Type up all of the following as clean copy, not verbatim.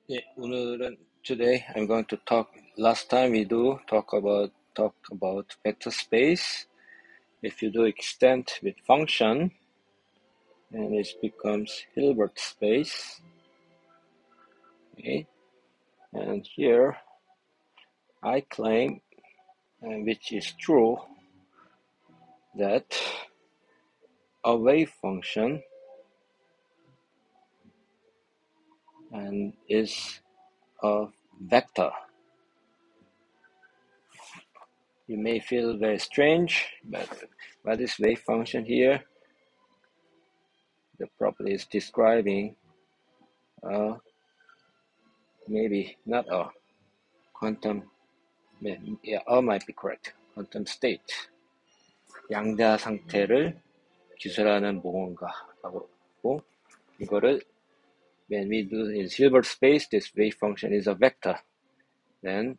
예, today I'm going to talk. Last time we talk about vector space. If you do extend with function, and it becomes Hilbert space. Okay, and here I claim, which is true, that a wave function and is a vector. You may feel very strange, but what is wave function here? The property is describing maybe not a quantum, yeah, might be correct. quantum state. 양자 상태를 기술하는 무언가라고 하고, 이거를 when we do in Hilbert space, this wave function is a vector. Then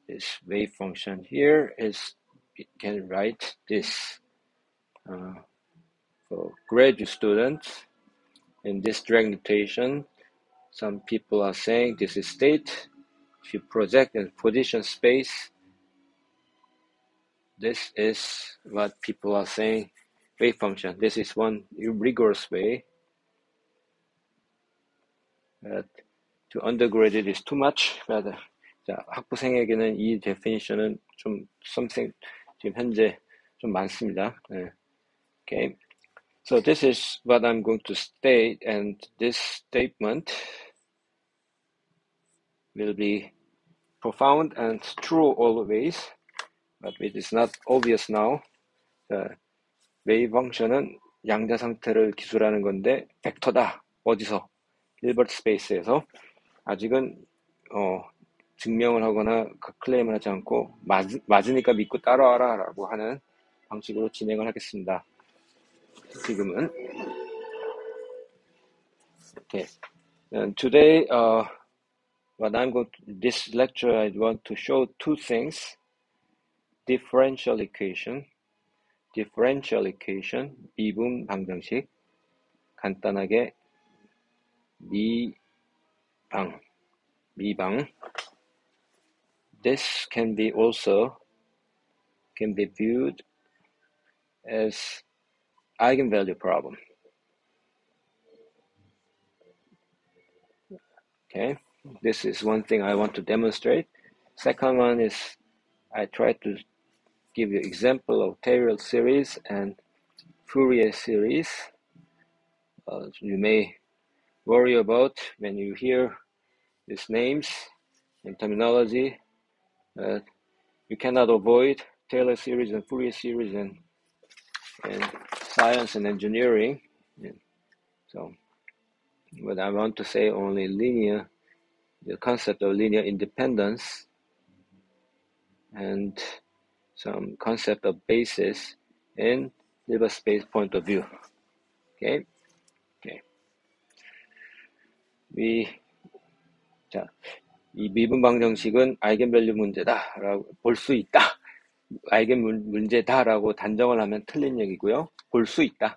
this wave function here is, it can write this for graduate students in this direct notation. Some people are saying this is state. If you project in position space, this is what people are saying wave function. This is one rigorous way. But to undergraduate is too much. But 자, 학부생에게는 이 definition은 좀 something 지금 현재 좀 많습니다. Okay, so this is what I'm going to state, and this statement will be profound and true always, but it is not obvious now. 웨이브 펑션은 양자 상태를 기술하는 건데 벡터다. 어디서? hilbert 스페이스에서. 아직은 증명을 하거나 클레임을 하지 않고 맞으니까 믿고 따라와라 라고 하는 방식으로 진행을 하겠습니다. 지금은. Okay. And today, this lecture, I want to show two things. differential equation, 미분 방정식, 간단하게 미방. This can be viewed as eigenvalue problem. Okay, this is one thing I want to demonstrate. Second one is I try to give you example of Taylor series and Fourier series. You may worry about when you hear these names and terminology. You cannot avoid Taylor series and Fourier series and science and engineering. So, but I want to say only the concept of linear independence and some concept of basis in Hilbert space point of view. Okay. 이 미분 방정식은 아이겐밸류 문제다라고 볼 수 있다. 아이겐 문제다라고 단정을 하면 틀린 얘기고요. 볼 수 있다.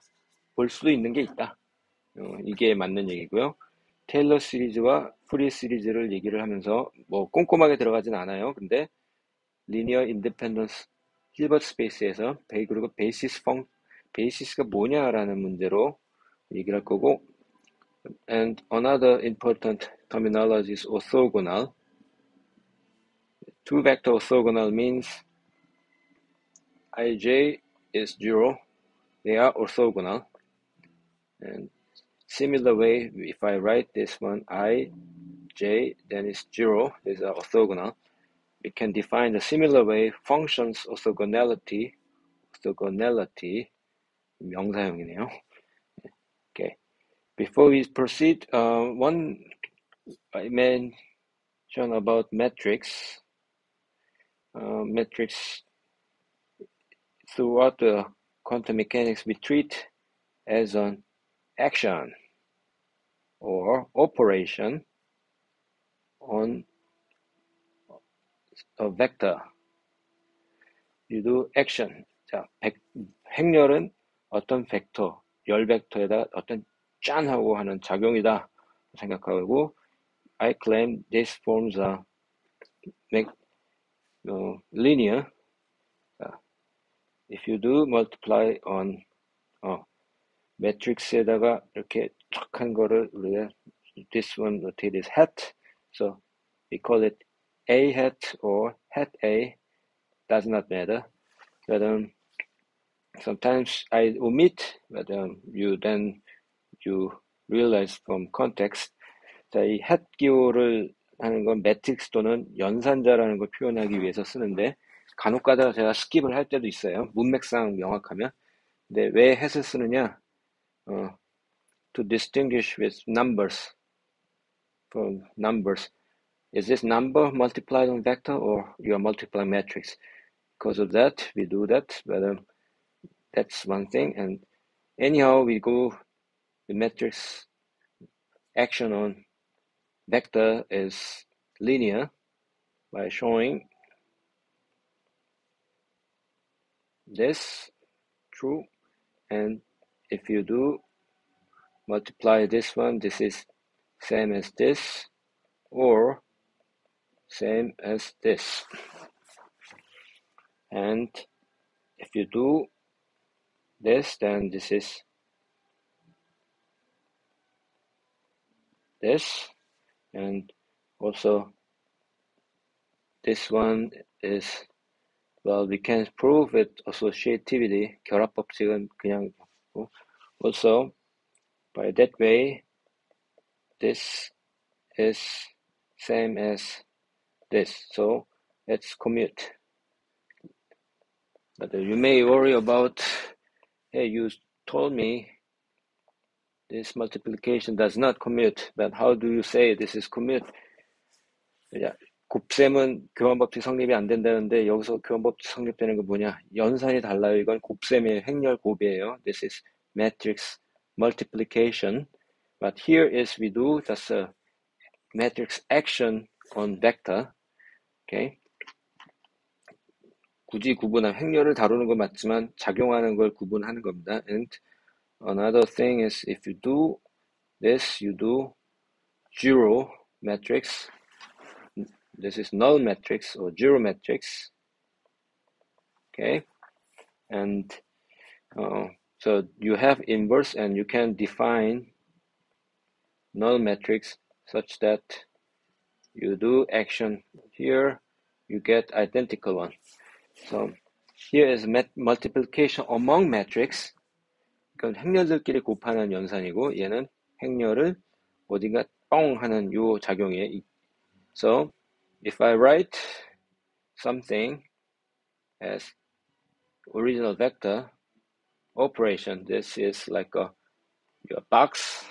볼 수도 있는 게 있다. 이게 맞는 얘기고요. 테일러 시리즈와 프리 시리즈를 얘기를 하면서 뭐 꼼꼼하게 들어가진 않아요. 근데 리니어 인디펜던스 힐버트 스페이스에서 그리고 베이시스가 뭐냐라는 문제로 얘기를 할 거고, and another important terminology is orthogonal. Two vector orthogonal means ij is 0. They are orthogonal. And similar way, if I write this one I, j, then it's 0. These are orthogonal. We can define the similar way functions orthogonality. 명사형이네요. Okay. Before we proceed, one I mention about metrics. Metrics throughout the quantum mechanics we treat as an action or operation on a vector. You do action. 자, 행렬은 어떤 벡터, 열 벡터에다 어떤 짠 하고 하는 작용이다 생각하고, I claim these forms are linear. If you do multiply on 매트릭스에다가 이렇게 쫙 한 거를 우리가 this one rotate is hat, so we call it A hat or hat A, does not matter. But sometimes I omit, but you realize from context. 자, 이 hat 기호를 하는 건 매트릭스 또는 연산자라는 걸 표현하기 위해서 쓰는데 간혹 가다가 제가 스킵을 할 때도 있어요. 문맥상 명확하면. 근데 왜 hat을 쓰느냐? To distinguish with numbers from numbers. Is this number multiplied on vector or you are multiplying matrix? Because of that, we do that, but that's one thing. And anyhow, we go the matrix action on vector is linear by showing this true, and if you do multiply this one, this is same as this or same as this. And if you do this, then this is this, and also this one is, well, we can prove with associativity. 결합 법칙은 그냥 also by that way this is same as this, so let's commute. But you may worry about, hey, you told me this multiplication does not commute, but how do you say this is commute? 곱셈은 교환법칙 성립이 안 된다는데 여기서 교환법칙 성립되는 건 뭐냐? 연산이 달라요. 이건 곱셈이에요. 행렬 곱이에요. This is matrix multiplication. But here is we do just a matrix action on vector. Okay. 굳이 구분한 행렬을 다루는 건 맞지만 작용하는 걸 구분하는 겁니다. And another thing is if you do this, you do zero matrix. This is null matrix or zero matrix. Okay. And so you have inverse and you can define null matrix such that you do action here, you get identical one. So here is multiplication among matrix. 그건 행렬들끼리 곱하는 연산이고 얘는 행렬을 어딘가 뻥 하는 요 작용이에요. So if I write something as original vector operation, this is like your box.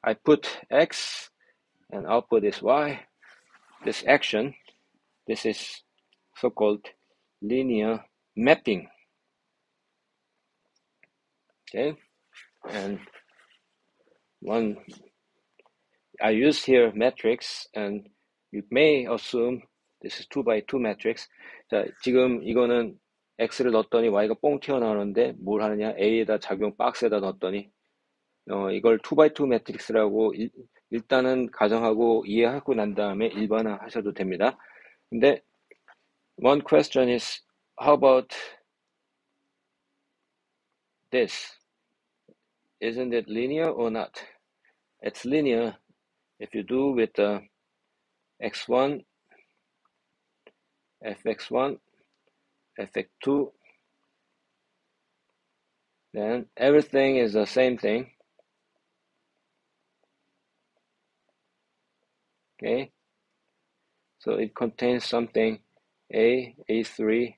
I put X and output is Y. This action, this is so-called linear mapping. Okay, and one I use here matrix, and you may assume this is 2x2 matrix. 자, 지금 이거는 X를 넣었더니 Y가 뽕 튀어나오는데 뭘 하느냐? A에다 작용 박스에다 넣었더니 이걸 2x2 매트릭스라고 일단은 가정하고 이해하고 난 다음에 일반화 하셔도 됩니다. 근데 one question is, how about this? Isn't it linear or not? It's linear if you do with the x1, fx1, fx2, then everything is the same thing. Okay, so it contains something A3.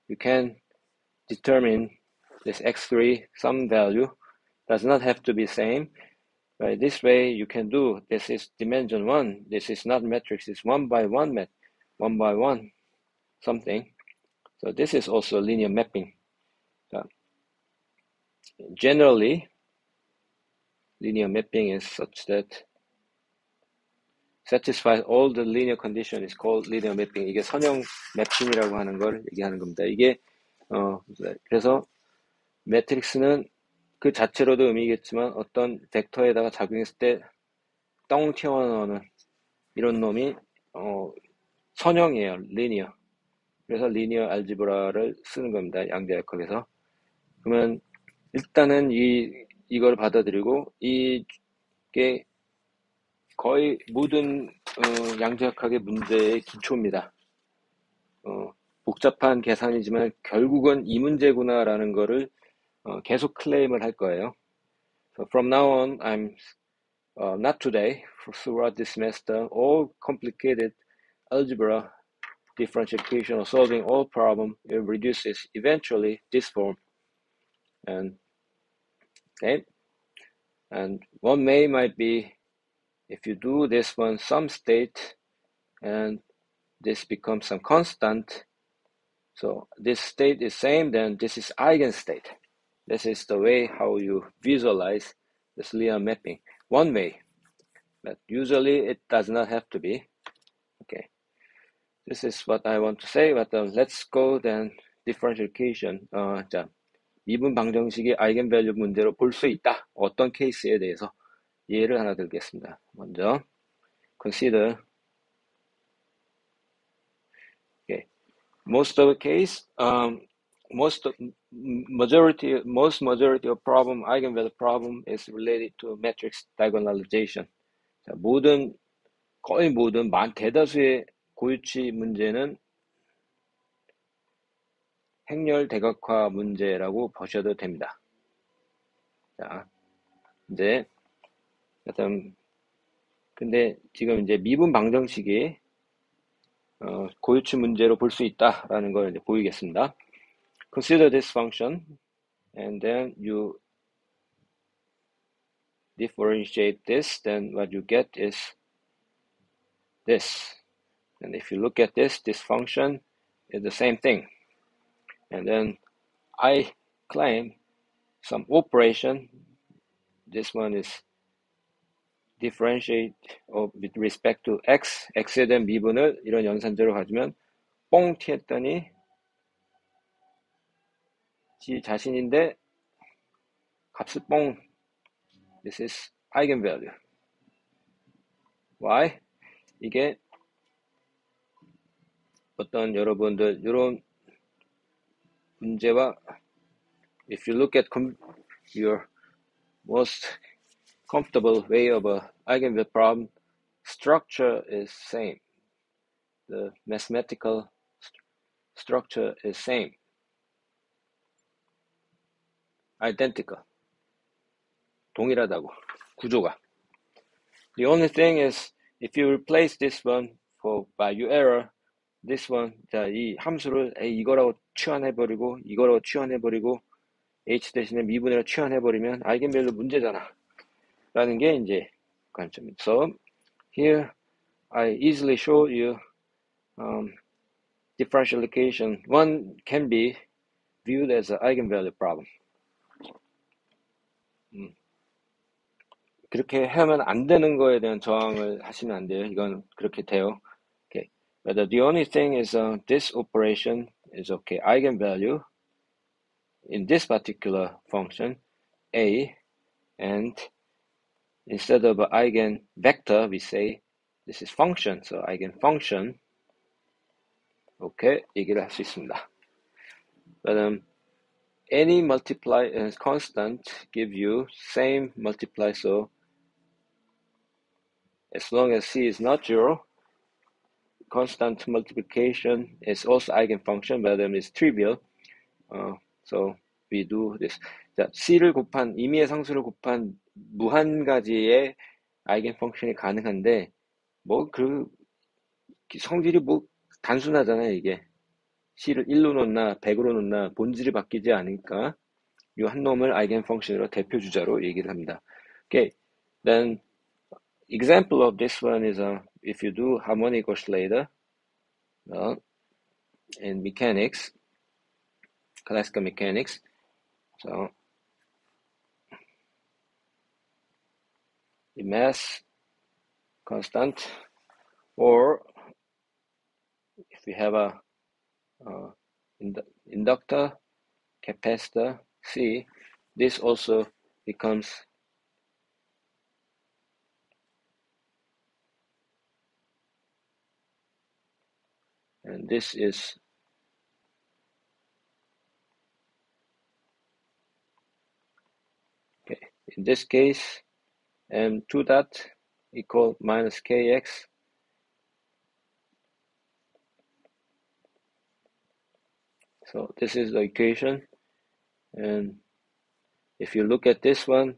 You can determine this x3 some value, does not have to be same. Right, this way you can do, this is dimension 1, this is not matrix, it's 1 by 1 something. So this is also linear mapping. So generally, linear mapping is such that satisfies all the linear condition is called linear mapping. 이게 선형 맵핑이라고 하는 걸 얘기하는 겁니다. 이게 그래서 매트릭스는 그 자체로도 의미겠지만 어떤 벡터에다가 작용했을 때 똥 튀어나오는 이런 놈이 선형이에요. 리니어. 그래서 리니어 알지브라를 쓰는 겁니다. 양자역학에서. 그러면 일단은 이걸 받아들이고 이게 거의 모든 양자역학의 문제의 기초입니다. 복잡한 계산이지만 결국은 이 문제구나라는 거를 계속 클레임을 할 거예요. So from now on, I'm not today, throughout this semester, all complicated algebra, differentiation, or solving all problem, it reduces eventually this form. And okay, and one way might be if you do this one some state, and this becomes some constant. So this state is same, then this is eigenstate. This is the way how you visualize this linear mapping. One way, but usually it does not have to be. Okay, this is what I want to say. But let's go then differentiation. 자, 미분 방정식이 아이겐밸류 문제로 볼 수 있다. 어떤 케이스에 대해서 예를 하나 들겠습니다. 먼저 consider. Okay, most of the case, most majority of problem, eigenvalue problem is related to matrix diagonalization. 자, 거의 모든 대다수의 고유치 문제는 행렬 대각화 문제라고 보셔도 됩니다. 자, 이제 근데 지금 이제 미분 방정식이 고유치 문제로 볼 수 있다라는 걸 이제 보이겠습니다. Consider this function, and then you differentiate this, then what you get is this. And if you look at this function is the same thing. And then I claim some operation. This one is differentiate with respect to x, x에 대한 미분을 이런 연산제로 가지면 뽕 튀었더니 지 자신인데 값을 뽕. This is eigenvalue. Why? 이게 어떤 여러분들 이런 문제와 if you look at your most comfortable way of a eigenvalue problem, structure is same. The mathematical structure is same. Identical. 동일하다고. 구조가. The only thing is if you replace this one by your error, this one, 자, 이 함수를 이거라고 취환해버리고 이거라고 취환해버리고 h 대신에 미분이라고 취환해버리면 아이겐밸류 문제잖아 라는 게 이제 관점입니다. So here I easily show you differential equation. One can be viewed as an eigenvalue problem. 그렇게 하면 안 되는 거에 대한 저항을 하시면 안 돼요. 이건 그렇게 돼요. Okay. But the only thing is this operation is okay. Eigenvalue in this particular function a, and instead of eigenvector we say this is function. So eigenfunction. Okay, 얘기를 할 수 있습니다. But any multiply constant give you same multiply. So as long as c is not zero, constant multiplication is also eigenfunction, but it's trivial. So we do this. 자, c를 곱한 임의의 상수를 곱한 무한 가지의 아이겐펑션이 가능한데 그 성질이 단순하잖아요. 이게 c를 1로 놓나 100으로 놓나 본질이 바뀌지 않으니까 이 한 놈을 아이겐펑션으로 대표 주자로 얘기를 합니다. Okay, then example of this one is if you do harmonic oscillator in mechanics, classical mechanics. So the mass constant, or if we have a inductor, capacitor, C, this also becomes and this is okay. In this case, m2 dot equal minus kx. So this is the equation, and if you look at this one,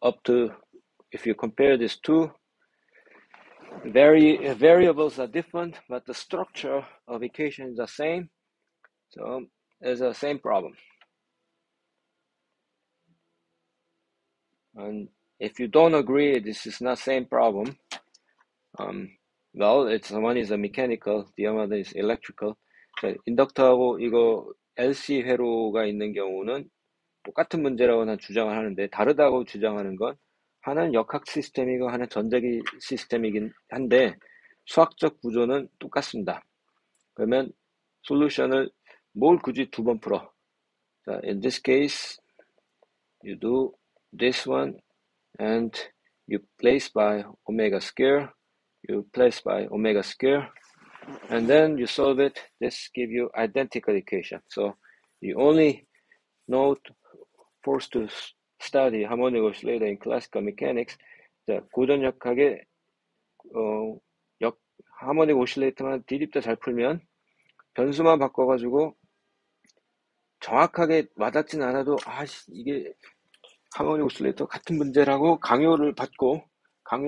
up to, if you compare these two, variables are different, but the structure of equation is the same. So there's the same problem. And if you don't agree, this is not same problem. Well, it's one is a mechanical, the other is electrical. 자, 인덕터하고 이거 LC 회로가 있는 경우는 똑같은 문제라고 난 주장을 하는데, 다르다고 주장하는 건 하나는 역학 시스템이고 하나는 전자기 시스템이긴 한데 수학적 구조는 똑같습니다. 그러면 솔루션을 뭘 굳이 두 번 풀어? 자, in this case, you do this one and you place by omega square, you place by omega square, and then you solve it. This give you identical equation. So you only know forced to study harmonic oscillator in classical mechanics. 자, 고전역학의 하모닉 오실레이터만 디립다 잘 풀면 변수만 바꿔가지고 정확하게 와닿진 않아도 이게 하모닉 오실레이터 같은 문제라고 강요를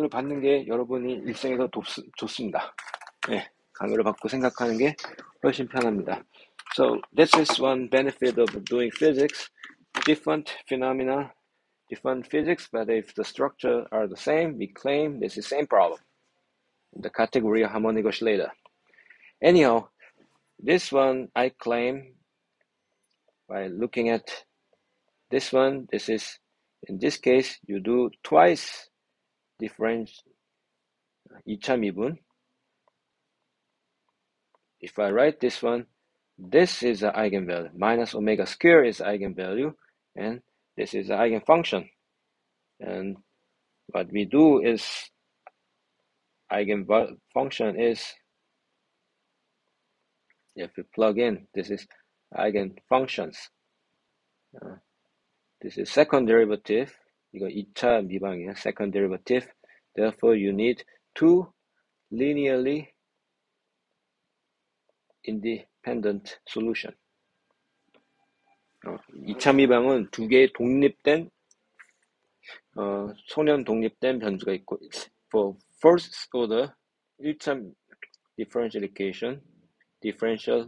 받는 게 여러분이 일생에서 좋습니다. 네, 강요를 받고 생각하는 게 훨씬 편합니다. So this is one benefit of doing physics. Different phenomena, different physics, but if the structure are the same, we claim this is the same problem. The category of harmonic oscillator. Anyhow, this one I claim by looking at this one. This is, in this case, you do twice difference 2차 미분. If I write this one, this is an eigenvalue. Minus omega square is eigenvalue, and this is an eigenfunction. And what we do is, eigenfunction is, if you plug in, this is eigenfunctions. This is second derivative. 이거 2차 미방이에요. Second derivative. Therefore, you need two linearly independent solution. 2차 미방은 두 개의 독립된 소년 독립된 변수가 있고, for first order 1차 differential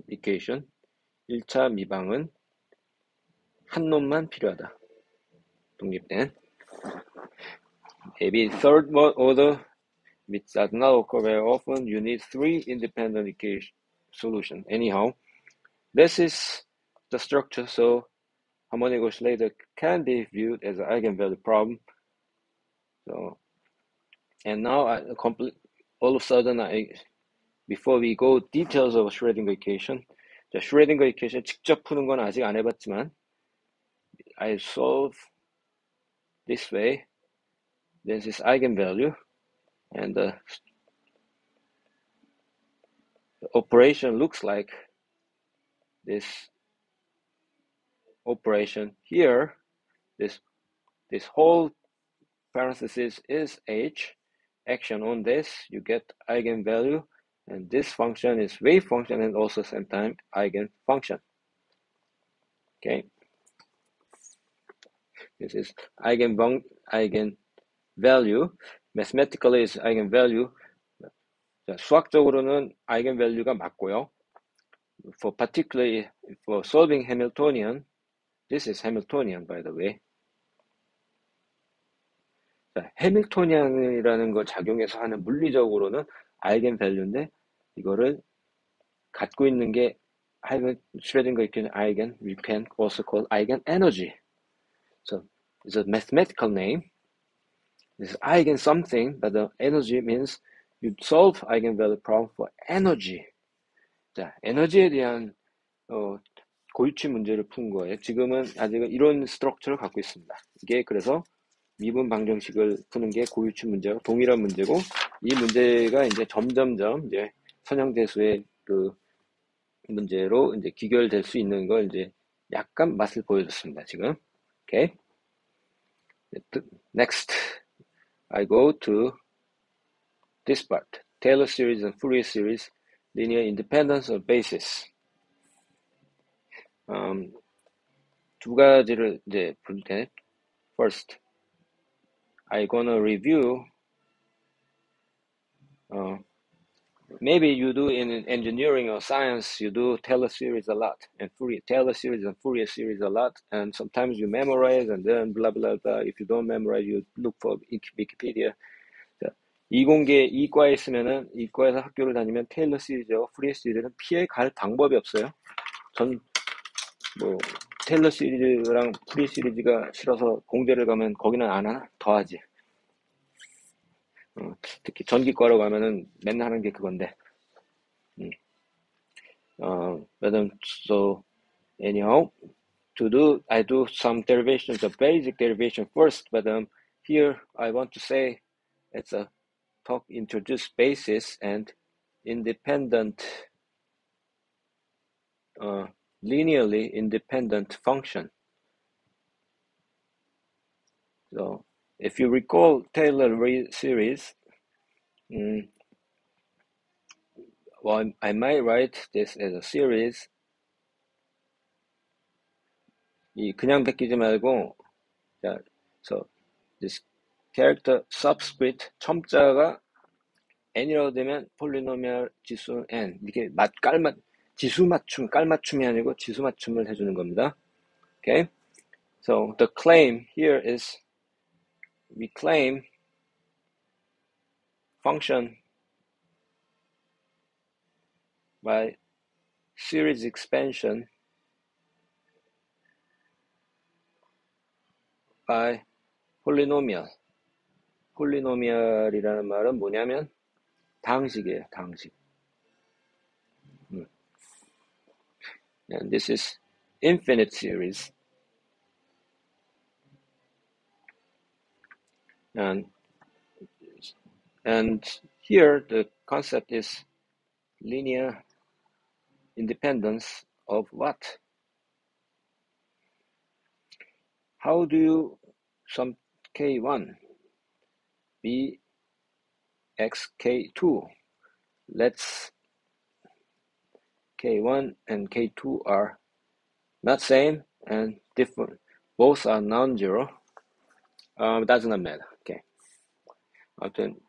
equation 1차 미방은 한 놈만 필요하다. 독립된. Maybe third order, which does not occur very often, you need three independent equation solution. Anyhow, this is the structure, so harmonic oscillator can be viewed as an eigenvalue problem. So, and now all of a sudden, before we go details of Schrödinger equation, 자, 슈레딩거 equation 직접 푸는 건 아직 안 해봤지만, I solve this way. This is eigenvalue, and the operation looks like this operation here. This whole parenthesis is h. Action on this, you get eigenvalue, and this function is wave function and also same time eigenfunction. Okay, this is eigenvalue. Mathematically is eigenvalue. 자, 수학적으로는 eigenvalue가 맞고요. Particularly for solving Hamiltonian, this is Hamiltonian, by the way. 자, 해밀토니안이라는 거 작용해서 하는 물리적으로는 eigenvalue인데, 이거를 갖고 있는 게 슈레딩거 equation eigen, we can also call eigenenergy. So it's a mathematical name. It's eigen something, but the energy means you solve eigenvalue problem for energy. 자, 에너지에 대한 고유치 문제를 푼 거예요. 지금은 아직은 이런 스트럭처를 갖고 있습니다. 이게 그래서 미분 방정식을 푸는 게 고유치 문제와 동일한 문제고, 이 문제가 이제 점점점 이제 선형대수의 그 문제로 이제 귀결될 수 있는 걸 이제 약간 맛을 보여줬습니다, 지금. Okay. Next, I go to this part. Taylor series and Fourier series, linear independence of basis. 두 가지를 이제 볼 때, first, I gonna review. Maybe you do in engineering or science, you do Taylor series a lot, and Taylor series and Fourier series a lot, and sometimes you memorize, and then blah blah blah. If you don't memorize, you look for Wikipedia. 이공계 이과에 있으면은 이과에서 학교를 다니면 테일러 시리즈와 프리에 시리즈는 피해 갈 방법이 없어요. 전 뭐 테일러 시리즈랑 프리 시리즈가 싫어서 공대를 가면 거기는 안 하나? 더 하지. 특히 전기과로 가면은 맨날 하는 게 그건데. So anyhow, I do some derivations of basic derivation first, but here I want to say it's a introduce basis and independent, linearly independent function. So if you recall Taylor series, well, I might write this as a series. 그냥 베끼지 말고, 자, so this character subscript 첨자가 n이라고 되면 폴리노미얼 지수 n, 이렇게 지수 맞춤, 깔맞춤이 아니고 지수 맞춤을 해주는 겁니다. Okay, so the claim here is we claim function by series expansion by polynomial. 폴리노미얼이라는 말은 뭐냐면 당식이에요, 당식. And this is infinite series. And here the concept is linear independence of what? How do you sum k1 be x k2? Let's k1 and k2 are not same and different. Both are non-zero. Does not matter. Okay. 아무튼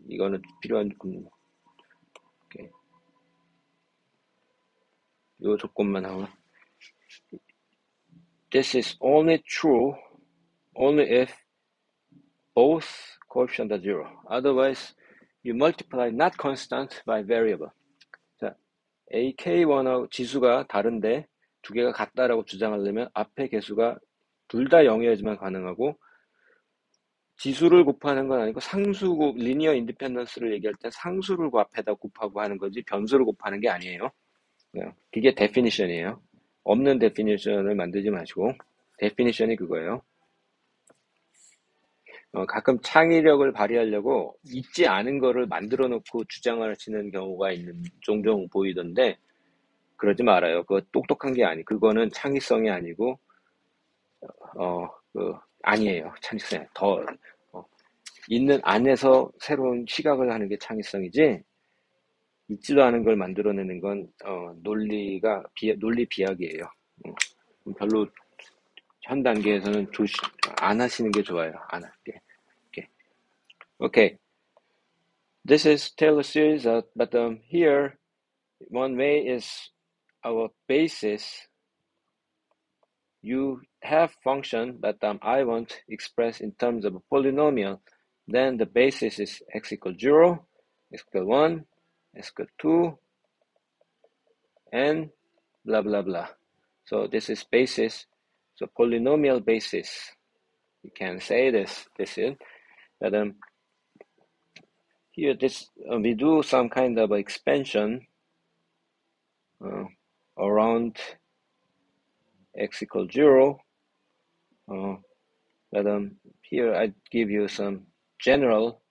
이거는 필요한 okay. 요 조건만 하고. This is only true only if both coefficients are zero. Otherwise, you multiply not constant by variable. 자, AK1하고 지수가 다른데 두 개가 같다라고 주장하려면 앞에 개수가 둘 다 0이어야지만 가능하고 지수를 곱하는 건 아니고 상수 리니어 인디펜던스를 얘기할 때 상수를 앞에다 곱하고 하는 거지 변수를 곱하는 게 아니에요. 그게 데피니션이에요. 없는 데피니션을 만들지 마시고 데피니션이 그거예요. 가끔 창의력을 발휘하려고 있지 않은 거를 만들어 놓고 주장을 하시는 경우가 종종 보이던데 그러지 말아요. 그거 똑똑한 게 그거는 창의성이 아니고 아니에요. 창의성이 더 있는 안에서 새로운 시각을 하는 게 창의성이지 있지도 않은 걸 만들어내는 건 논리 비약이에요. 별로 현 단계에서는 안 하시는 게 좋아요. 안 할게. Okay. This is Taylor series, but here one way is our basis. You have function that I want expressed in terms of a polynomial. Then the basis is x equals 0, x equals 1, x equals 2, and blah blah blah. So this is basis. So polynomial basis. You can say this is. But here we do some kind of expansion around x equals 0. But here I give you some general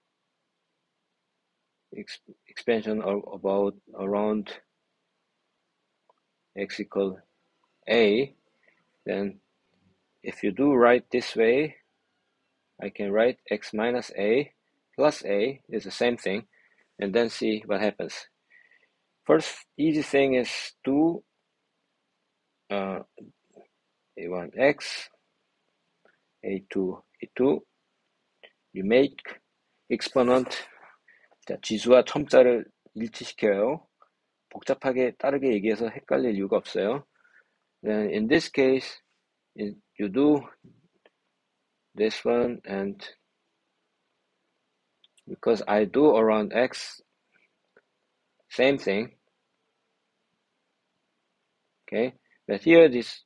expansion about around x equal a, then if you do write this way, I can write x minus a plus a is the same thing, and then see what happens. First easy thing is do a1 x, a2 a2. You make exponent, 자, 지수와 첨자를 일치시켜요. 복잡하게 따르게 얘기해서 헷갈릴 이유가 없어요. Then in this case, you do this one, and because I do around x, same thing. Okay, but here this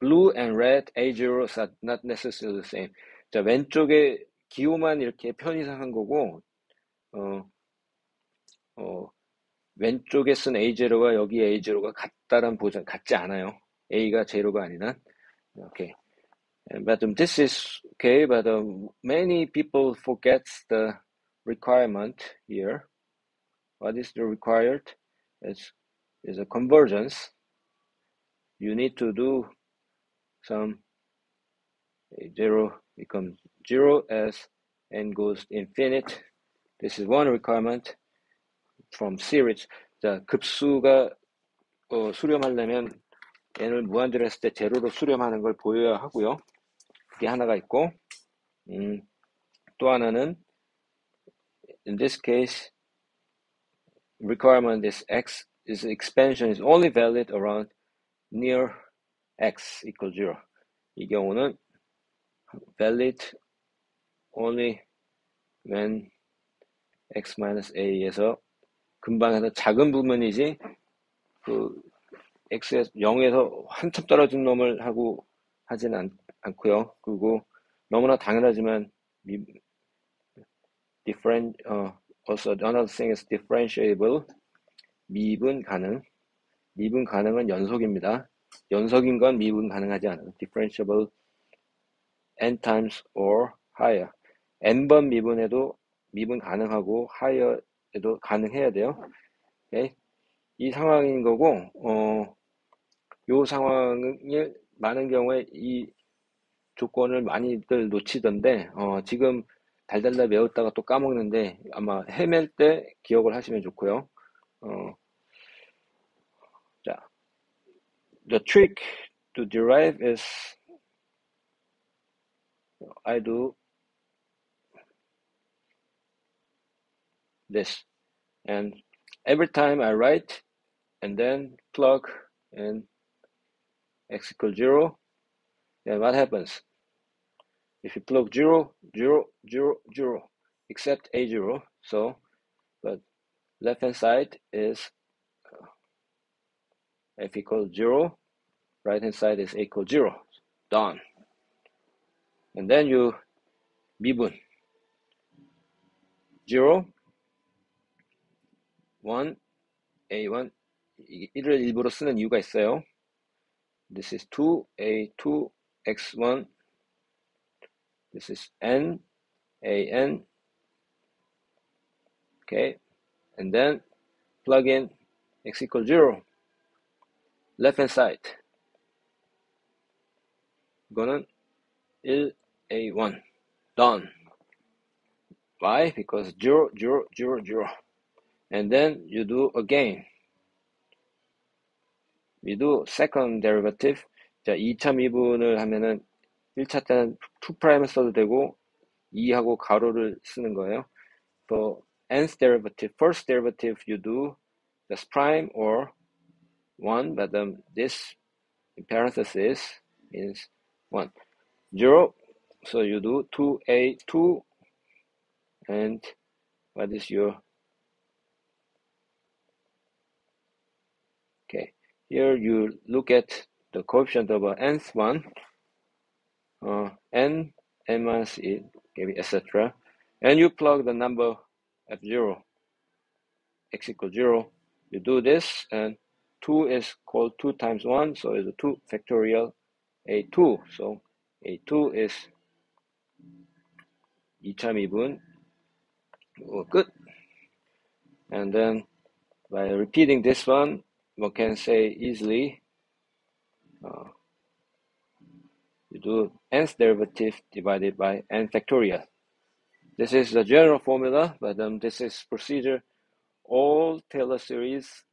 blue and red A0s are not necessarily the same. 자, 왼쪽에 기호만 이렇게 편의상한 거고, 왼쪽에 쓴 A0가 여기 A0가 같다란 보장, 같지 않아요. A가 제로가 아니란. Okay. But this is okay, but many people forget the requirement here. What is the required? Is a convergence. You need to do some A0 becomes 0 as n goes infinite. This is one requirement from series. 자, 급수가 수렴하려면 n을 무한대로 했을 때 제로로 수렴하는 걸 보여야 하고요. 그게 하나가 있고, 또 하나는 in this case requirement is x is expansion is only valid around near x equals 0. 이 경우는 valid only when x minus a에서 근방에서 작은 부분이지 그 x에서 0에서 한참 떨어진 놈을 하고 하진 않고요. 그리고 너무나 당연하지만 also another thing is differentiable. 미분 가능. 미분 가능은 연속입니다. 연속인 건 미분 가능하지 않아요. differentiable n times or higher. n번 미분해도 미분 가능하고 higher에도 가능해야 돼요. Okay? 이 상황인 거고, 요 상황이 많은 경우에 이 조건을 많이들 놓치던데, 지금 달달달 외웠다가 또 까먹는데 아마 헤맬 때 기억을 하시면 좋고요. 자, the trick to derive is I do this, and every time I write and then plug in x equals 0, then what happens? If you plug 0, 0, 0, 0, except A0, so, but left hand side is f equals 0, right hand side is a equals 0, done. And then you 미분 0, 1, A1, 이를 일부러 쓰는 이유가 있어요. This is 2, A2, X1, this is N, AN, okay, and then plug in x equals 0, left hand side, 이거는 1, A1, done. Why? Because 0, 0, 0, 0. And then you do again. We do second derivative. 자, 2차 미분을 하면은 1차 때는 2'을 써도 되고 2하고 가로를 쓰는 거예요. For nth derivative, first derivative you do just prime or 1, but this in parentheses means 1. 0, so you do 2a2, and what is your, okay, here you look at the coefficient of nth one, n minus e, etc., and you plug the number f0, x equals 0. You do this, and 2 is called 2 times 1, so it's a 2 factorial a2. So a2 is 2차 미분 good. And then by repeating this one, one can say easily, you do nth derivative divided by n factorial. This is the general formula, but this is procedure. All Taylor series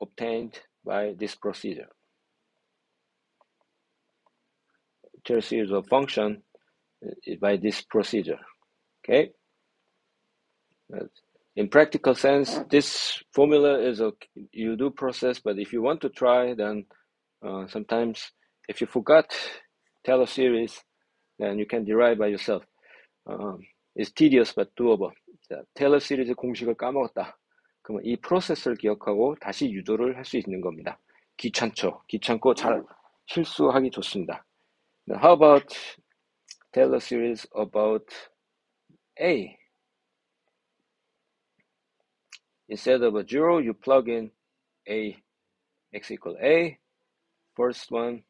obtained by this procedure. Taylor series of function by this procedure. Okay. In practical sense, this formula is a you do process, but if you want to try, then sometimes if you forgot Taylor series, then you can derive by yourself. It's tedious but doable. 자, 테일러 시리즈 공식을 까먹었다. 그러면 이 프로세스를 기억하고 다시 유도를 할 수 있는 겁니다. 귀찮고 잘 실수하기 좋습니다. Now, how about Taylor series about A? Instead of a 0, you plug in A, x equal A. First one,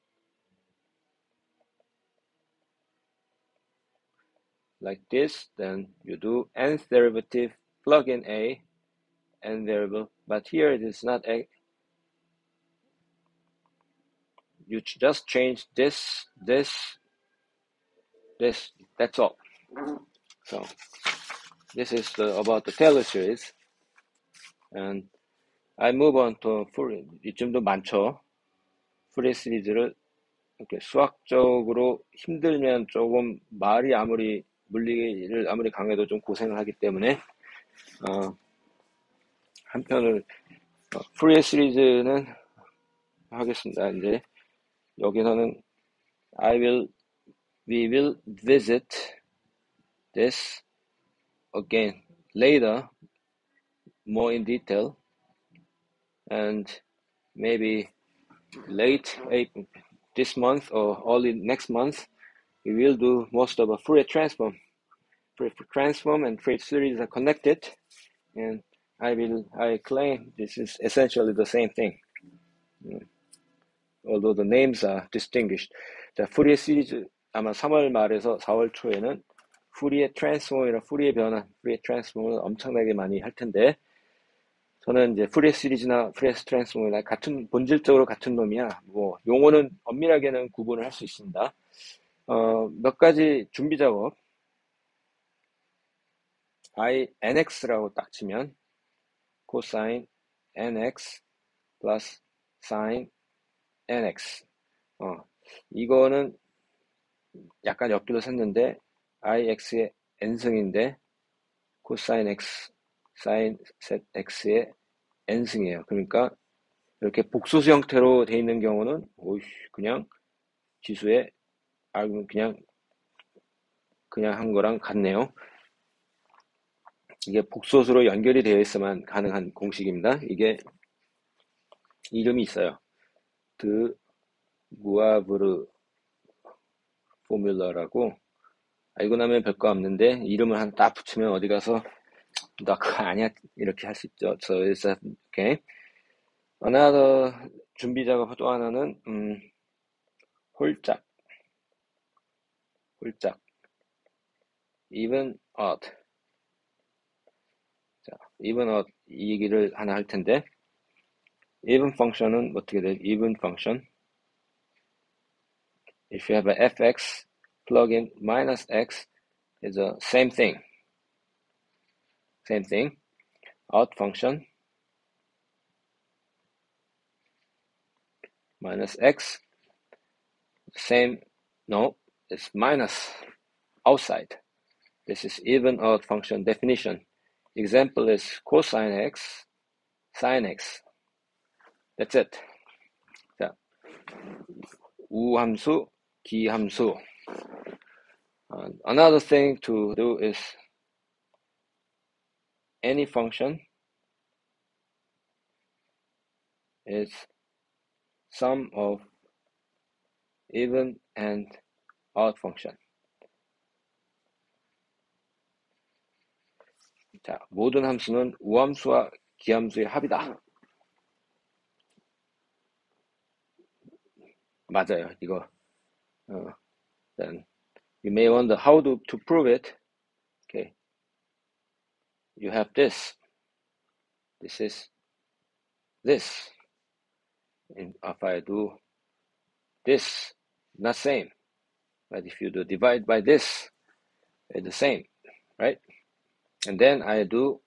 like this, then you do nth derivative, plug in A, n variable, but here it is not A. You just change this, that's all. So this is about the Taylor series. And I move on to Fourier. 이쯤도 많죠. Fourier 시리즈를 이렇게 수학적으로 힘들면 조금 말이 물리를 아무리 강해도 좀 고생을 하기 때문에 한편을 Fourier 시리즈는 하겠습니다. 이제 여기서는 we will visit this again later, more in detail, and maybe late this month or early next month, we will do most of a Fourier transform. Fourier transform and Fourier series are connected, and I claim this is essentially the same thing, although the names are distinguished. 자, Fourier 시리즈 아마 3월 말에서 4월 초에는 Fourier transform이나 Fourier 변환, Fourier transform을 엄청나게 많이 할 텐데, 저는 이제 Fourier 시리즈나 Fourier transform이나 본질적으로 같은 놈이야. 뭐 용어는 엄밀하게는 구분을 할 수 있습니다. 몇 가지 준비 작업. nx라고 딱 치면 cosine nx plus sin nx. 이거는 약간 엮기도 샜는데 ix의 n승인데 cosine x, sin x의 n승이에요. 그러니까 이렇게 복소수 형태로 돼 있는 경우는 그냥 지수에 그냥 한 거랑 같네요. 이게 복소수로 연결이 되어 있어만 가능한 공식입니다. 이게 이름이 있어요. 드 무아브르 포뮬러라고. 알고 나면 별거 없는데 이름을 하나 딱 붙이면 어디 가서 나 그거 아니야 이렇게 할 수 있죠. So it's okay. another 준비 작업 또 하나는 홀짝 even odd. 자, even odd 이 얘기를 하나 할 텐데 even function은 어떻게 돼? even function if you have a fx plug in minus x is the same thing. Odd function minus x it's minus outside. This is even odd function definition. Example is cosine x, sin x. That's it. 자, 우함수, 기함수. Another thing to do is any function is sum of even and odd function. 자, 모든 함수는 우함수와 기함수의 합이다. 맞아요, 이거. You may wonder how to prove it. Okay, you have this. This is this. And if I do this, not same. But if you do divide by this, it's the same, right? And then I do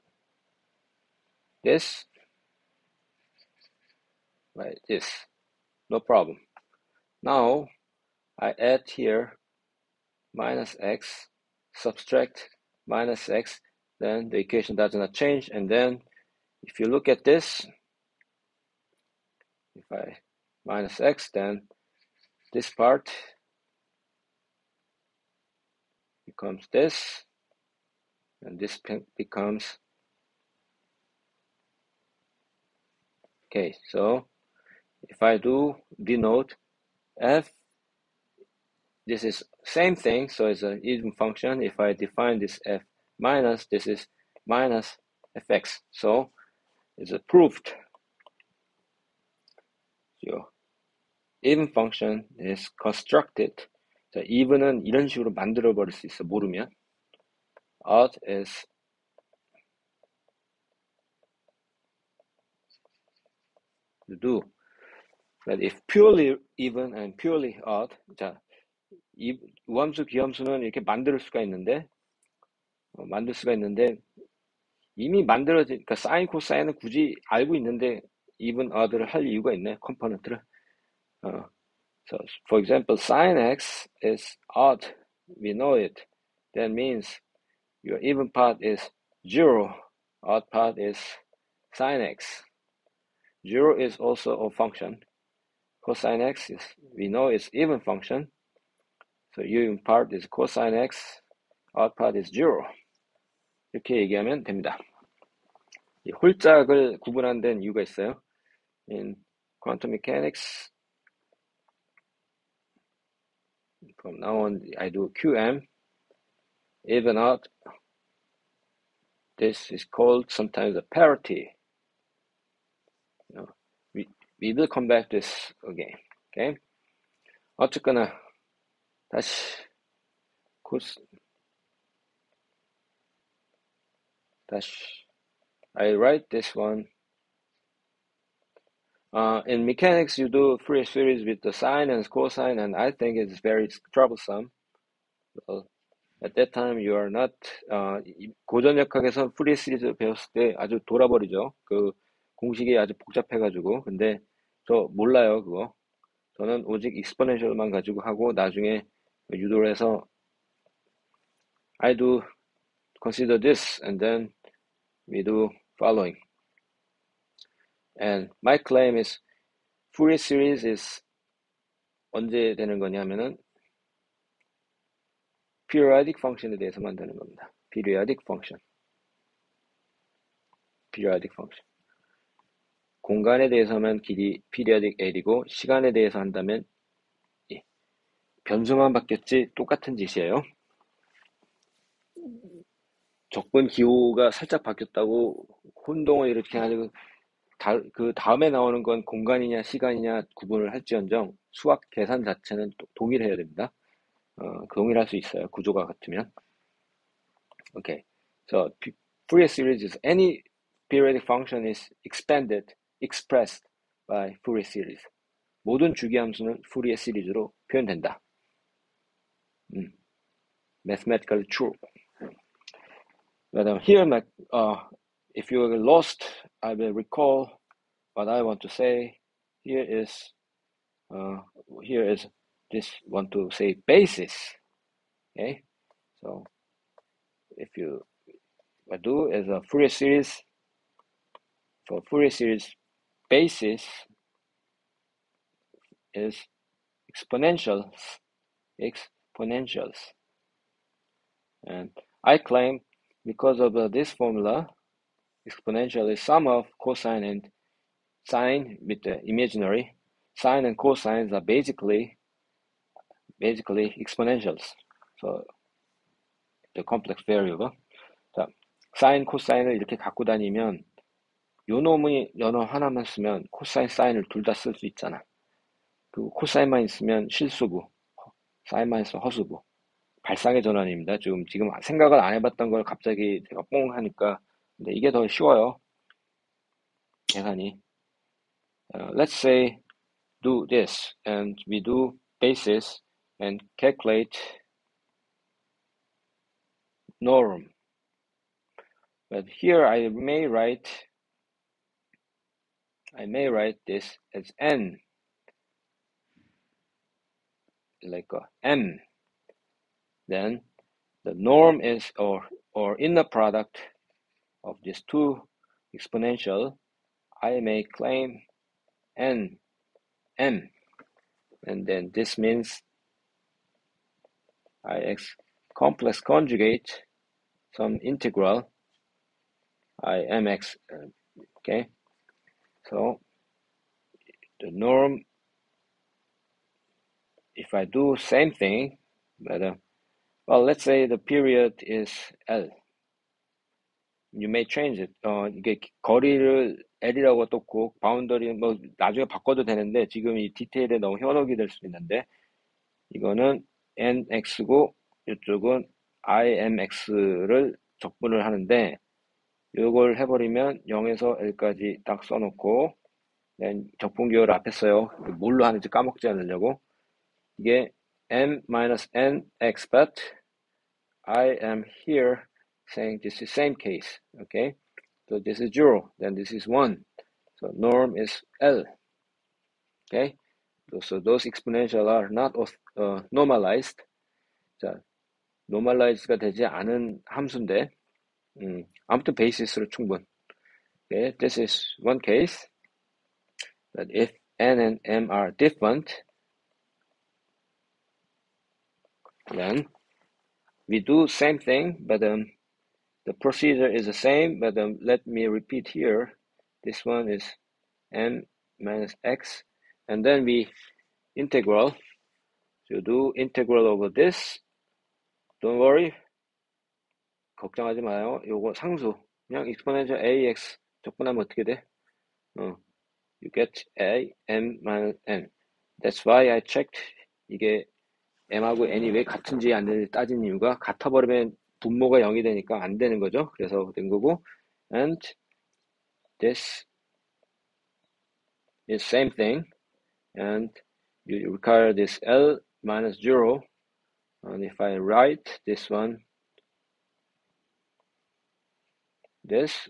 this by this, no problem. Now I add here minus x, subtract minus x, then the equation does not change. And then if you look at this, if I minus x, then this part becomes this, and this becomes, okay, so if I do denote f, this is same thing, so it's an even function. If I define this f minus, this is minus fx. So it's proved your even function is constructed. 자, even은 이런 식으로 만들어 버릴 수 있어, 모르면. Odd is to do. But if purely even and purely odd, 자, 이 우함수, 기함수는 이렇게 만들 수가 있는데, 이미 만들어진, 그러니까 사인, 코사인은 굳이 알고 있는데 even, odd를 할 이유가 있네, 컴포넌트를. So, for example, sin x is odd. We know it. That means your even part is 0. Odd part is sin x. 0 is also a function. Cosine x is, we know it's even function. So even part is cosine x. Odd part is 0. 이렇게 얘기하면 됩니다. 이 홀짝을 구분한 데는 이유가 있어요. In quantum mechanics, from now on, I do QM, even odd. This is called sometimes a parity. We will come back to this again. Okay? 어쨌거나 다시 I write this one. In mechanics, you do Fourier series with the sine and cosine, and I think it's very troublesome. So at that time, you are not, 고전역학에서 Fourier series 배웠을 때 아주 돌아버리죠. 그 공식이 아주 복잡해가지고. 근데 저 몰라요, 그거. 저는 오직 exponential만 가지고 하고, 나중에 유도를 해서 I do consider this, and then we do following. And my claim is Fourier series is 언제 되는 거냐면은 periodic function에 대해서만 되는 겁니다. periodic function. 공간에 대해서만 길이 periodic L이고, 시간에 대해서 한다면 변수만 바뀌었지 똑같은 짓이에요. 적분 기호가 살짝 바뀌었다고 혼동을 이렇게 가지고 그 다음에 나오는 건 공간이냐 시간이냐 구분을 할지언정 수학 계산 자체는 동일해야 됩니다. 동일할 수 있어요. 구조가 같으면. Okay. So Fourier series is any periodic function is expressed by Fourier series. 모든 주기함수는 Fourier 시리즈로 표현된다. Mathematically true. But here, if you are lost, I will recall what I want to say. Here is this want to say basis. Okay, so if you do as a Fourier series, for Fourier series, basis is exponentials, and I claim because of this formula, exponential is sum of cosine and sine with the imaginary. Sine and cosines are basically exponentials. So the complex variable. 자, 사인, 코사인을 이렇게 갖고 다니면 요 놈의 연어 하나만 쓰면 코사인, 사인을 둘 다 쓸 수 있잖아. 그 코사인만 있으면 실수부, 사인만 있으면 허수부. 발상의 전환입니다. 지금 생각을 안 해봤던 걸 갑자기 제가 뽕 하니까. 근데 이게 더 쉬워요. 계산이. Let's say do this and we do basis and calculate norm. But here I may write this as n, like a m. Then the norm is or inner product of these two exponential. I may claim n m, and then this means I complex conjugate some integral I mx. Okay, so the norm, if I do same thing, but well, let's say the period is L. You may change it. 이게 거리를 L이라고 또 꼭 바운더리 뭐 나중에 바꿔도 되는데 지금 이 디테일에 너무 현혹이 될 수 있는데 이거는 nx고 이쪽은 imx를 적분을 하는데 이걸 해버리면 0에서 L까지 딱 써놓고 적분기호를 앞에 써요. 뭘로 하는지 까먹지 않으려고. 이게 m-nx, but I am here saying this is same case. Okay, so this is 0, then this is 1. So norm is L. Okay, so those exponential are not normalized. 자, normalize가 되지 않은 함수인데 아무튼 basis로 충분. Okay, this is one case. But if n and m are different, then we do same thing, but the procedure is the same. But let me repeat here. This one is m minus x, and then we integral. So do integral over this. Don't worry. 걱정하지 마요. 요거 상수. 그냥 exponential ax 적분하면 어떻게 돼? You get a m minus n. That's why I checked. 이게 m하고 n이 왜 같은지 안 되는지 따진 이유가 같아버리면 분모가 0이 되니까 안 되는 거죠. 그래서 된 거고. And this is same thing. And you require this L minus 0. And if I write this one, this,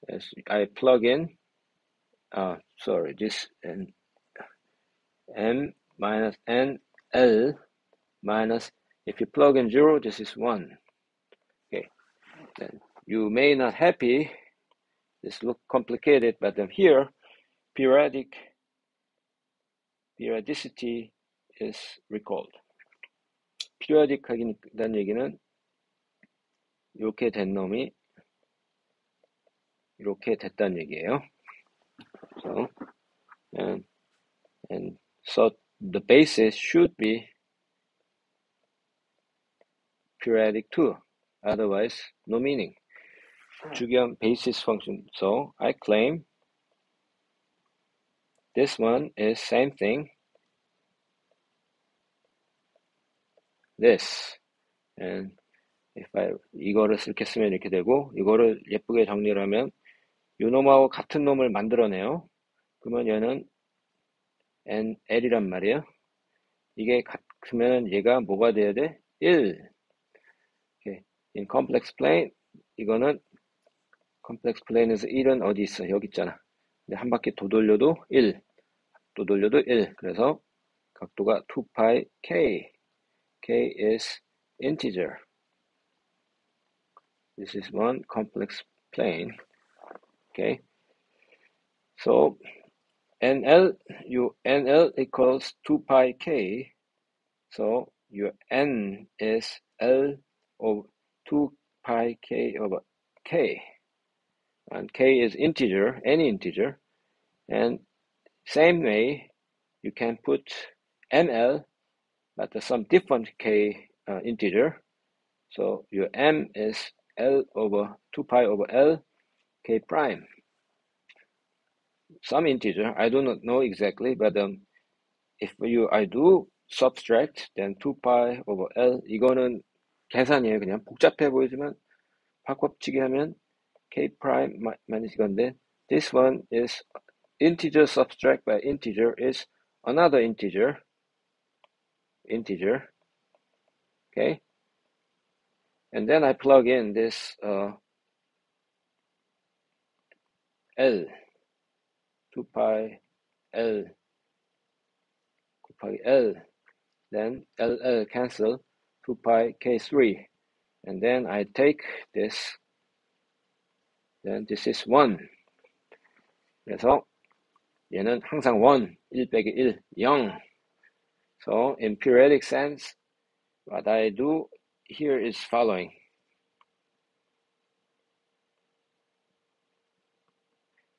as I plug in, this m minus n L minus, if you plug in 0, this is 1. Okay, then you may not happy, this look complicated, but here, periodicity is recalled. periodic하다는 얘기는 이렇게 된 놈이 이렇게 됐다는 얘기예요. So, and so the basis should be periodic too. Otherwise, no meaning. 주기한 basis function. So I claim this one is same thing. This. And if 이거를 이렇게 쓰면 이렇게 되고, 이거를 예쁘게 정리를 하면 요 놈하고 같은 놈을 만들어내요. 그러면 얘는 L이란 말이에요. 이게 같으면 얘가 뭐가 돼야 돼? 1. Okay. In complex plane, 이거는 complex plane에서 1은 어디 있어? 여기 있잖아. 근데 한 바퀴 더 돌려도 1. 또 돌려도 1. 그래서 각도가 2pi k. K is integer. This is one complex plane. Okay. So NL equals 2pi k. So your N is L over 2pi k over k. And k is integer, any integer. And same way, you can put ML, but some different k integer. So your M is L over 2pi over L k prime. Some integer, I do not know exactly, but if I do subtract then 2pi over L. 이거는 계산이에요. 그냥 복잡해 보이지만 바꿔치기 하면 K prime minus 이건데 this one is integer subtract by integer is another integer. Okay, and then I plug in this L 2pi L 곱하기 L, then LL cancel 2pi K3, and then I take this, then this is 1. 그래서 얘는 항상 1, 1 빼기 1, 0. So in periodic sense, what I do here is following.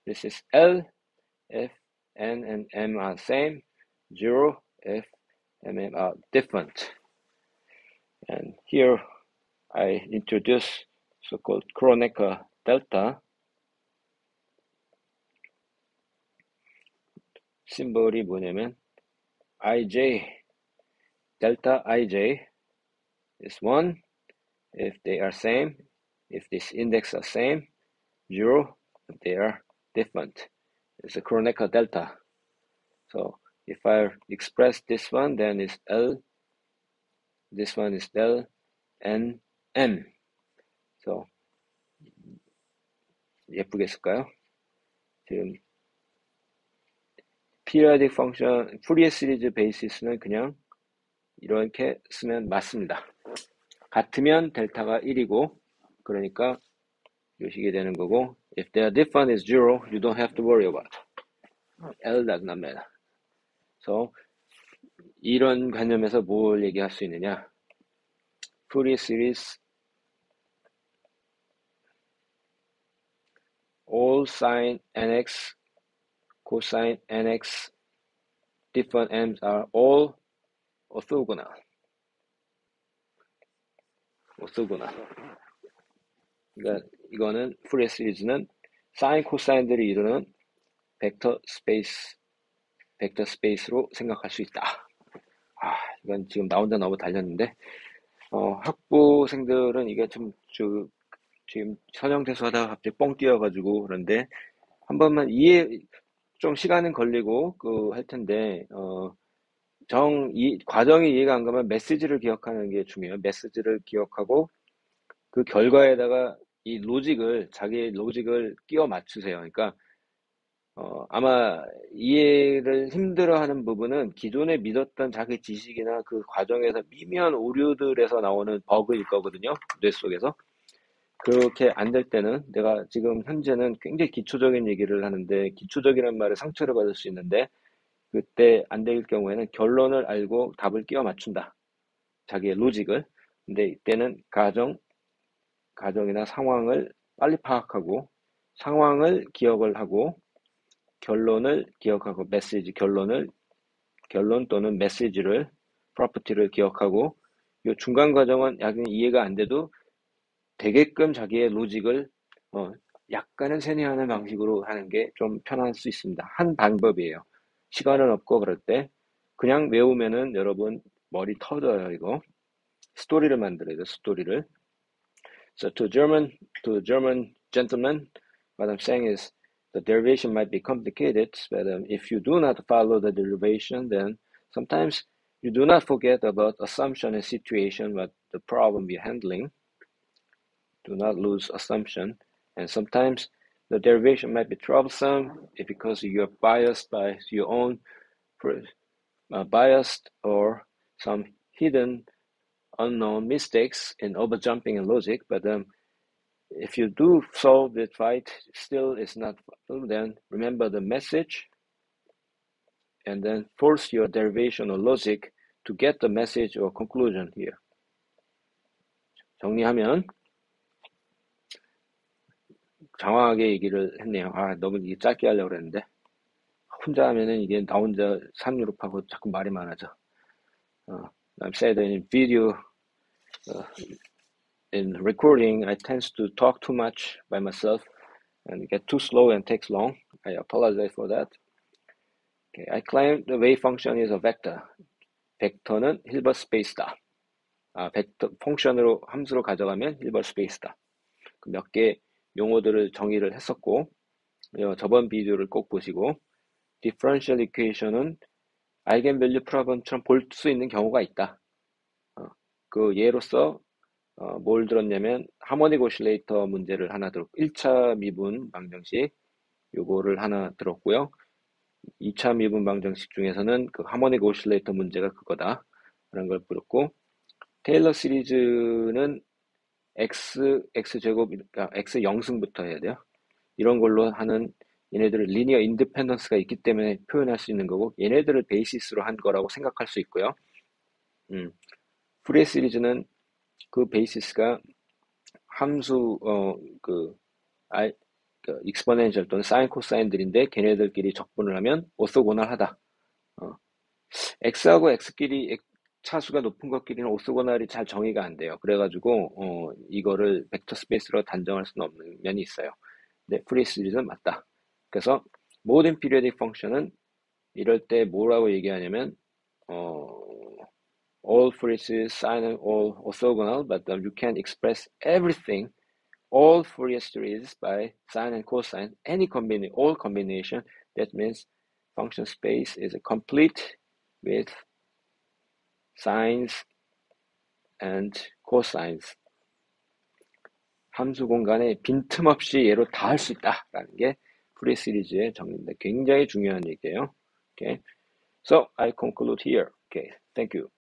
This is L if N and M are same, 0 if M and M are different. And here I introduce so-called Kronecker delta. 심볼이 뭐냐면 ij, delta ij is 1 if they are same, if this index are same, 0 if they are different. It's a Kronecker delta. So if I express this one, then it's L, this one is L, N, M. So 예쁘게 쓸까요? 지금 periodic function, Fourier 시리즈 베이시스는 그냥 이렇게 쓰면 맞습니다. 같으면 델타가 1이고, 그러니까 이 식이 되는 거고, if they are different is 0, you don't have to worry about it. L does not matter. So 이런 관념에서 뭘 얘기할 수 있느냐? Fourier series, all sine nx, cosine nx, different m's are all orthogonal. 그러니까 이거는 Fourier 시리즈는 사인 코사인들이 이루는 벡터 스페이스로 생각할 수 있다. 이건 지금 나 혼자 너무 달렸는데 학부생들은 이게 지금 선형대수 하다가 갑자기 뻥 뛰어가지고 그런데 한 번만 좀 시간은 걸리고 할 텐데 과정이 이해가 안 가면 메시지를 기억하는 게 중요해요. 메시지를 기억하고 그 결과에다가 자기의 로직을 끼워 맞추세요. 그러니까 아마 이해를 힘들어하는 부분은 기존에 믿었던 자기 지식이나 그 과정에서 미묘한 오류들에서 나오는 버그일 거거든요. 뇌 속에서. 그렇게 안 될 때는 내가 지금 현재는 굉장히 기초적인 얘기를 하는데 기초적이라는 말에 상처를 받을 수 있는데 그때 안 될 경우에는 결론을 알고 답을 끼워 맞춘다. 자기의 로직을. 근데 이때는 가정이나 상황을 빨리 파악하고 상황을 기억을 하고 결론을 기억하고 결론 또는 메시지를 프로퍼티를 기억하고 이 중간 과정은 약간 이해가 안 돼도 되게끔 자기의 로직을 약간은 세뇌하는 방식으로 하는 게 좀 편할 수 있습니다. 한 방법이에요. 시간은 없고 그럴 때 그냥 외우면은 여러분 머리 터져요. 이거 스토리를 만들어야 돼요. 스토리를. So to German gentlemen, what I'm saying is the derivation might be complicated, but if you do not follow the derivation, then sometimes you do not forget about assumption and situation, what the problem you're handling. Do not lose assumption. And sometimes the derivation might be troublesome because you're biased by your own biased or some hidden unknown mistakes in overjumping and logic, but if you do solve it right, still it's not, then remember the message and then force your derivation or logic to get the message or conclusion here. 정리하면 장황하게 얘기를 했네요. 너무 짧게 하려고 그랬는데 혼자 하면은 이게 나 혼자 상유럽하고 자꾸 말이 많아져. I've said in video, in recording, I tend to talk too much by myself and get too slow and takes long. I apologize for that. Okay, I claim the wave function is a vector. 벡터는 힐버트 스페이스다. 벡터 펑션으로 함수로 가져가면 힐버트 스페이스다. 몇 개 용어들을 정의를 했었고, 저번 비디오를 꼭 보시고, 디퍼런셜 이퀘이션은 아이겐밸류 프로블럼처럼 볼 수 있는 경우가 있다. 그 예로서 뭘 들었냐면 하모닉 오실레이터 문제를 하나 들었고, 1차 미분 방정식 요거를 하나 들었고요. 2차 미분 방정식 중에서는 그 하모닉 오실레이터 문제가 그거다 라는 걸 들었고, 테일러 시리즈는 x제곱, 그러니까 x 0승부터 해야 돼요. 이런 걸로 하는 얘네들은 리니어 인디펜던스가 있기 때문에 표현할 수 있는 거고, 얘네들을 베이시스로 한 거라고 생각할 수 있고요. 푸리에 시리즈는 그 베이시스가 함수 익스포넨셜 또는 사인 코사인들인데 걔네들끼리 적분을 하면 오소고널하다. x하고 x끼리 차수가 높은 것끼리는 오소고널이 잘 정의가 안 돼요. 그래가지고 이거를 벡터 스페이스로 단정할 수는 없는 면이 있어요. 네, 프리 시리즈는 맞다. 그래서 모든 피리어딕 펑션은 이럴 때 뭐라고 얘기하냐면 all Fourier series sine and all orthogonal, but you can express everything, all Fourier series by sine and cosine, all combination. That means function space is complete with sines and cosines. 함수 공간에 빈틈없이 얘로 다 할 수 있다라는 게 프리 시리즈의 정리입니다. 굉장히 중요한 얘기예요. Okay, so I conclude here. Okay, thank you.